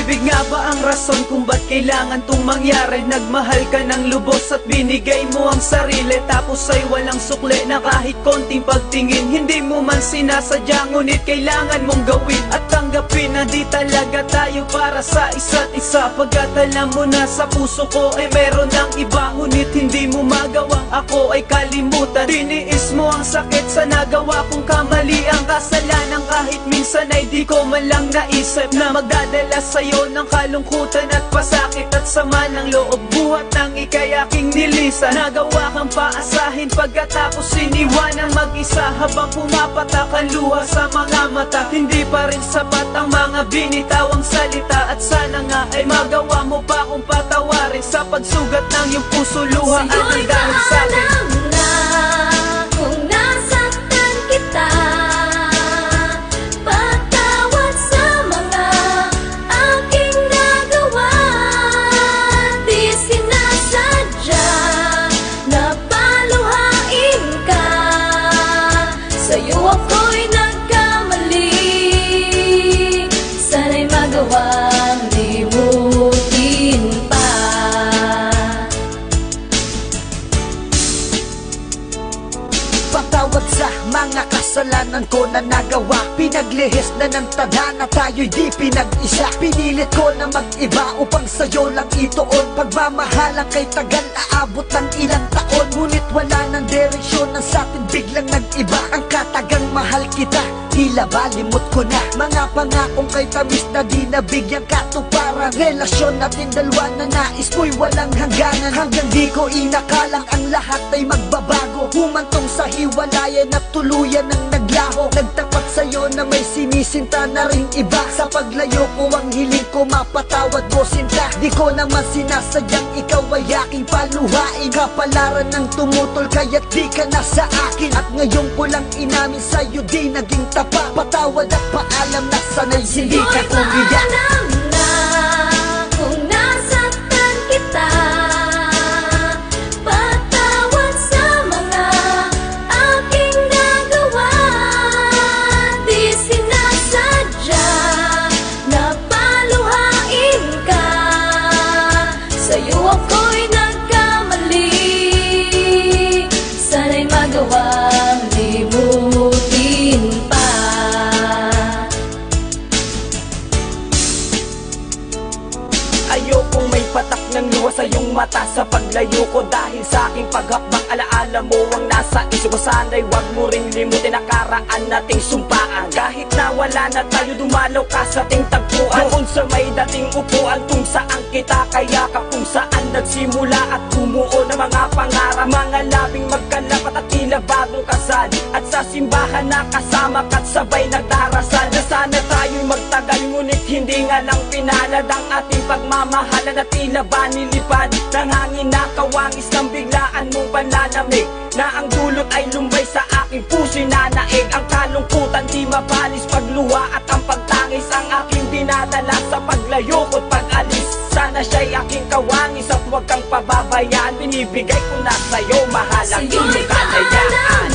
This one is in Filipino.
Pag-ibig nga ba ang rason kung ba't kailangan tong mangyari? Nagmahal ka ng lubos at binigay mo ang sarili, tapos ay walang sukli na kahit konting pagtingin. Hindi mo man sinasadya, ngunit kailangan mong gawin at tanggapin na di talaga tayo para sa isa't isa. Pagkat alam mo na sa puso ko ay meron ng iba, ngunit hindi mo magawang ako ay kalimutan. Tiniis mo ang sakit sa nagawa kong kamali, ang kasalanan kahit minsan ay di ko man lang naisip na magdadala sa'yo ng kalungkutan at pasakit at sama ng loob. Buhat ng ika'y aking nilisan, nagawa kang paasahin pagkatapos iniwanang mag-isa. Habang pumapatak ang luha sa mga mata, hindi pa rin sapat ang mga binitawang salita. At sana nga ay magawa mo pa kung patawarin sa pagsugat ng iyong puso. Luha ang dahil sa'kin. Kung nasaktan kita, patawad sa mga aking nagawa. Di sinasadya na paluhain ka, sa'yo ako'y nagkamali. Sana'y magawang limutin pa. Patawad sa mga kasalanan ko na nagawa. Pinaglihis na ng tadhana, tayo'y di pinag-isa. Pinilit ko na mag-iba upang sa'yo lang ituon. Pagmamahalang kay tagal aabot ng ilang taon, ngunit wala ng direksyon ang sa'tin biglang nag-iba. Ang katagang mahal kita, tila balimot ko na. Mga pangakong kay tamis na di nabigyang katuparan. Relasyon natin dalawa na nais mo'y walang hangganan. Hanggang di ko inakalang ang lahat ay magbabago. Humantong sa hiwalayan at tuluyan ng naglaho. Nagtapat sa'yo na may sinisinta na rin iba. Sa paglayo ko ang hiling ko, mapatawad mo sinta. Di ko naman sinasadyang ikaw ay aking paluhain. Kapalaran ng tumutol kaya't di ka na sa akin. At ngayon ko lang inamin sa'yo di naging tapat. Patawad at paalam na sana'y hindi ka umiyak. Kung nasaktan kita, patawad sa mga aking nagawa. Di sinasadya na paluhain ka, sa'yo ako'y nagkamali. Sana'y magawang limutin pa. Ayokong may patak ng luha sa iyong mata sa paglayo ko. Dahil sa aking paghakbang alaala mo ang nasa isip ko. Sana'y wag mo ring limutin nakaraan nating sumpaan. Kahit na wala na tayo, dumalaw ka sa ating tagpuan. Doon sa may dating upuan kung saan kita kayakap, kung saan nagsimula at bumuo ng mga pangarap. Mga labing magkalapat at tila bagong kasal, at sa simbahan na kasama ka't sabay nagdarasal. Na sana tayo'y magtagal, ngunit hindi nga lang pinalad ang ating pagmamahalan. At tila ba nilipad ng hangin na kawangis ng biglaan mong panlalamig, na ang dulot ay lumbay sa aking puso'y nanaig. Ang kalungkutan di mabalis, pagluha at ang pagtangis ang aking dinadala sa paglayo ko't pag-alis. Sana siya'y aking kawangis at huwag kang pababayaan. Binibigay ko na sa'yo mahal ang iyong kalayaan.